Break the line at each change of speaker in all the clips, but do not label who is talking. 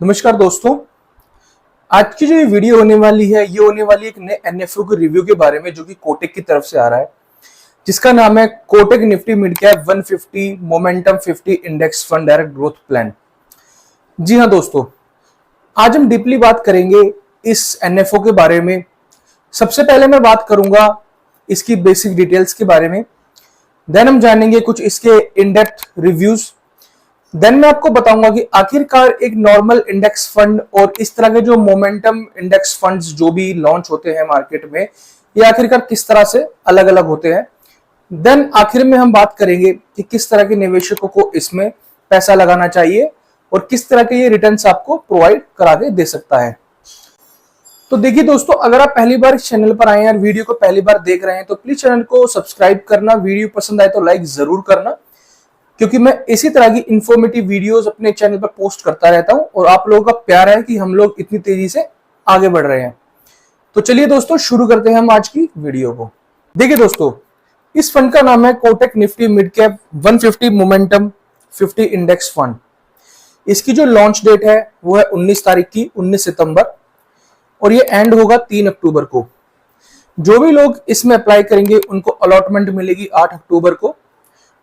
नमस्कार दोस्तों। आज की जो ये वीडियो होने वाली है ये होने वाली एक नए एनएफओ के रिव्यू के बारे में जो कि कोटक की तरफ से आ रहा है, जिसका नाम है Kotak Nifty mid cap 150 momentum 50 index fund direct growth plan. जी हाँ दोस्तों, आज हम डीपली बात करेंगे इस एनएफओ के बारे में। सबसे पहले मैं बात करूंगा इसकी बेसिक डिटेल्स के बारे में, देन हम जानेंगे कुछ इसके इन डेप्थ रिव्यूज, देन मैं आपको बताऊंगा कि आखिरकार एक नॉर्मल इंडेक्स फंड और इस तरह के जो मोमेंटम इंडेक्स फंड्स जो भी लॉन्च होते हैं मार्केट में, ये आखिरकार किस तरह से अलग अलग होते हैं। देन आखिर में हम बात करेंगे कि किस तरह के निवेशकों को इसमें पैसा लगाना चाहिए और किस तरह के ये रिटर्न्स आपको प्रोवाइड करा के दे सकता है। तो देखिए दोस्तों, अगर आप पहली बार इस चैनल पर आए हैं और वीडियो को पहली बार देख रहे हैं तो प्लीज चैनल को सब्सक्राइब करना, वीडियो पसंद आए तो लाइक जरूर करना, क्योंकि मैं इसी तरह की इंफॉर्मेटिव वीडियोस अपने चैनल पर पोस्ट करता रहता हूं और आप लोगों का प्यार है कि हम लोग इतनी तेजी से आगे बढ़ रहे हैं। तो चलिए दोस्तों, शुरू करते हैं हम आज की वीडियो को। देखिए दोस्तों, इस फंड का नाम है Kotak Nifty mid cap 150 momentum 50 index fund. इसकी जो लॉन्च डेट है वो है 19 तारीख की, 19 सितंबर, और ये एंड होगा 3 अक्टूबर को। जो भी लोग इसमें अप्लाई करेंगे उनको अलॉटमेंट मिलेगी 8 अक्टूबर को,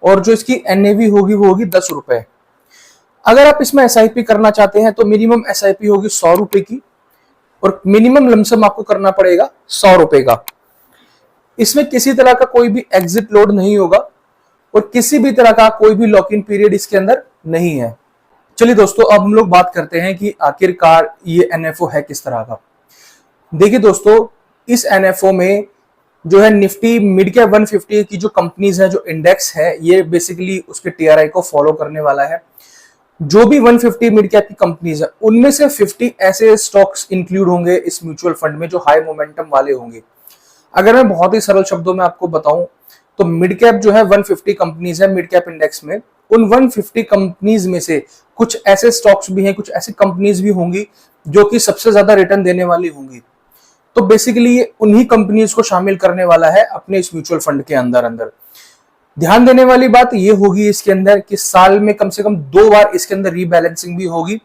और जो इसकी एनएवी होगी वो होगी 10 रुपए। अगर आप इसमें एसआईपी करना चाहते हैं तो मिनिमम एसआईपी होगी 100 रुपए की, और मिनिमम लमसम आपको करना पड़ेगा 100 रुपए का। इसमें किसी तरह का कोई भी एग्जिट लोड नहीं होगा और किसी भी तरह का कोई भी लॉक इन पीरियड इसके अंदर नहीं है। चलिए दोस्तों, अब हम लोग बात करते हैं कि आखिरकार ये एनएफओ है किस तरह का। देखिए दोस्तों, इस एनएफओ में जो है निफ्टी मिड कैप 150 की जो कंपनीज है, जो इंडेक्स है, ये बेसिकली उसके टीआरआई को फॉलो करने वाला है। जो भी 150 मिड कैप की कंपनीज है उनमें से 50 ऐसे स्टॉक्स इंक्लूड होंगे इस म्यूचुअल फंड में जो हाई मोमेंटम वाले होंगे। अगर मैं बहुत ही सरल शब्दों में आपको बताऊं तो मिड कैप जो है 150 कंपनीज है मिड कैप इंडेक्स में, उन 150 कंपनीज में से कुछ ऐसे स्टॉक्स भी हैं, कुछ ऐसी कंपनीज भी होंगी जो कि सबसे ज्यादा रिटर्न देने वाली होंगी। तो बेसिकली ये उन्हीं कंपनीज को शामिल करने वाला है अपने इस म्यूचुअल फंड के अंदर। ध्यान देने वाली बात ये होगी इसके अंदर कि साल में कम से कम 2 बार इसके अंदर रीबैलेंसिंग भी होगी।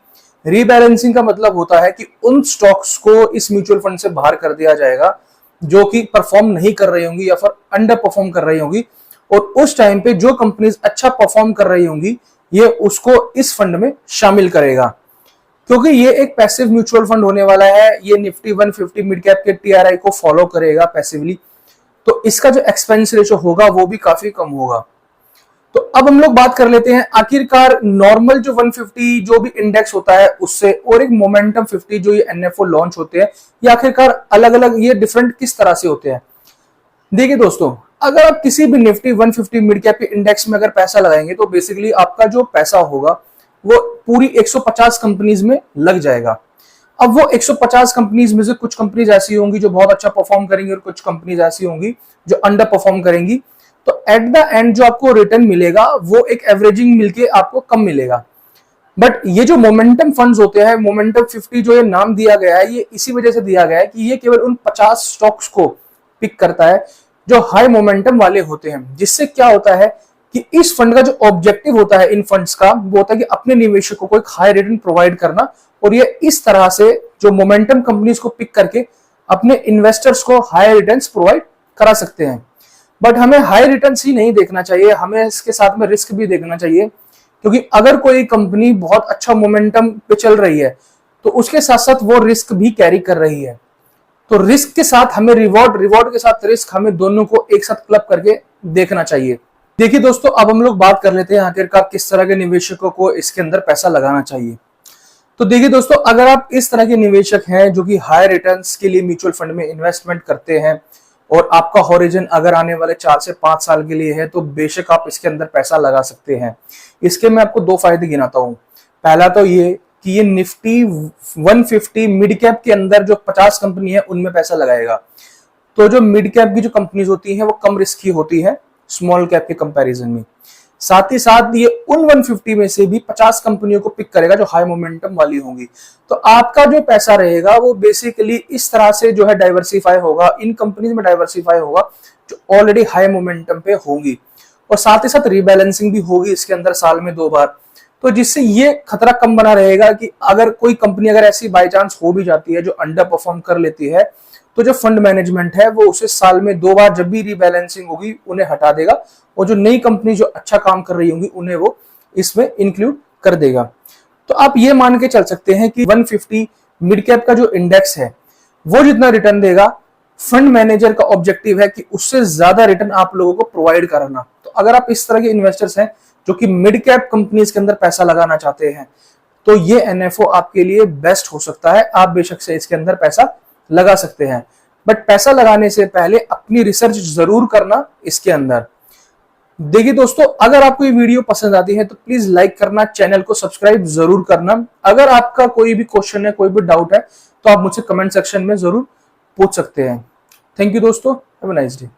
रीबैलेंसिंग का मतलब होता है कि उन स्टॉक्स को इस म्यूचुअल फंड से बाहर कर दिया जाएगा जो कि परफॉर्म नहीं कर रही होंगी या फिर अंडर परफॉर्म कर रही होंगी, और उस टाइम पे जो कंपनीज अच्छा परफॉर्म कर रही होंगी ये उसको इस फंड में शामिल करेगा। क्योंकि ये एक पैसिव म्यूचुअल फंड होने वाला है, ये निफ्टी 150 मिड कैप के टीआरआई को फॉलो करेगा पैसिवली, तो इसका जो एक्सपेंस रेशो होगा वो भी काफी कम होगा। तो अब हम लोग बात कर लेते हैं आखिरकार नॉर्मल जो 150 जो भी इंडेक्स होता है उससे और एक मोमेंटम 50 जो ये एनएफओ लॉन्च होते हैं, ये आखिरकार अलग अलग, ये डिफरेंट किस तरह से होते हैं। देखिए दोस्तों, अगर आप किसी भी निफ्टी 150 मिड कैप के इंडेक्स में अगर पैसा लगाएंगे तो बेसिकली आपका जो पैसा होगा वो पूरी 150 कंपनीज में लग जाएगा। अब वो 150 कंपनीज में से कुछ कंपनीज ऐसी होंगी जो बहुत अच्छा परफॉर्म करेंगी और कुछ कंपनीज ऐसी होंगी जो अंडर परफॉर्म करेंगी। तो एट द एंड जो आपको रिटर्न मिलेगा वो एक एवरेजिंग मिलके आपको कम मिलेगा। बट ये जो मोमेंटम फंड्स होते हैं, मोमेंटम 50 जो ये नाम दिया गया है, ये इसी वजह से दिया गया है कि ये केवल उन 50 स्टॉक्स को पिक करता है जो हाई मोमेंटम वाले होते हैं। जिससे क्या होता है कि इस फंड का जो ऑब्जेक्टिव होता है इन फंड्स का, वो होता है कि अपने निवेशकों को एक हाई रिटर्न प्रोवाइड करना, और ये इस तरह से जो मोमेंटम कंपनीज को पिक करके अपने इन्वेस्टर्स को हाई रिटर्न्स प्रोवाइड करा सकते हैं। बट हमें हाई रिटर्न्स ही नहीं देखना चाहिए, हमें इसके साथ में रिस्क भी देखना चाहिए, क्योंकि अगर कोई कंपनी बहुत अच्छा मोमेंटम पे चल रही है तो उसके साथ साथ वो रिस्क भी कैरी कर रही है। तो रिस्क के साथ हमें रिवॉर्ड के साथ रिस्क, हमें दोनों को एक साथ क्लब करके देखना चाहिए। देखिए दोस्तों, अब हम लोग बात कर लेते हैं आखिरकार किस तरह के निवेशकों को इसके अंदर पैसा लगाना चाहिए। तो देखिए दोस्तों, अगर आप इस तरह के निवेशक हैं जो कि हाई रिटर्न्स के लिए म्यूचुअल फंड में इन्वेस्टमेंट करते हैं और आपका हॉरिजन अगर आने वाले 4 से 5 साल के लिए है, तो बेशक आप इसके अंदर पैसा लगा सकते हैं। इसके मैं आपको 2 फायदे गिनाता हूं। पहला तो ये कि ये निफ्टी 150 मिड कैप के अंदर जो 50 कंपनी है उनमें पैसा लगाएगा। तो जो मिड कैप की जो कंपनीज होती हैं वो कम रिस्की होती है स्मॉल कैप के कंपैरिजन में। साथ ही साथ ये उन 150 में से भी 50 कंपनियों को पिक करेगा जो हाई मोमेंटम वाली होंगी। तो आपका जो पैसा रहेगा वो बेसिकली इस तरह से जो है डाइवर्सिफाई होगा, इन कंपनीज में डाइवर्सिफाई होगा जो ऑलरेडी हाई मोमेंटम पे होंगी। और साथ ही साथ रीबैलेंसिंग भी होगी इसके अंदर साल में 2 बार। तो जिससे ये खतरा कम बना रहेगा कि अगर कोई कंपनी अगर ऐसी बाय चांस हो भी जाती है जो अंडर परफॉर्म कर लेती है, तो जो फंड मैनेजमेंट है वो उसे साल में 2 बार जब भी रीबैलेंसिंग होगी उन्हें हटा देगा, और जो नई कंपनी जो अच्छा काम कर रही होंगी उन्हें वो इसमें इंक्लूड कर देगा। तो आप ये मान के चल सकते हैं कि 150 मिड कैप का जो इंडेक्स है वो जितना रिटर्न देगा, फंड मैनेजर का ऑब्जेक्टिव है कि उससे ज्यादा रिटर्न आप लोगों को प्रोवाइड कराना। तो अगर आप इस तरह के इन्वेस्टर्स हैं जो कि मिड कैप कंपनीज के अंदर पैसा लगाना चाहते हैं, तो ये एनएफओ आपके लिए बेस्ट हो सकता है। आप बेशक से इसके अंदर पैसा लगा सकते हैं, बट पैसा लगाने से पहले अपनी रिसर्च जरूर करना इसके अंदर। देखिए दोस्तों, अगर आपको ये वीडियो पसंद आती है तो प्लीज लाइक करना, चैनल को सब्सक्राइब जरूर करना। अगर आपका कोई भी क्वेश्चन है, कोई भी डाउट है, तो आप मुझसे कमेंट सेक्शन में जरूर पूछ सकते हैं। थैंक यू दोस्तों, हैव अ नाइस डे।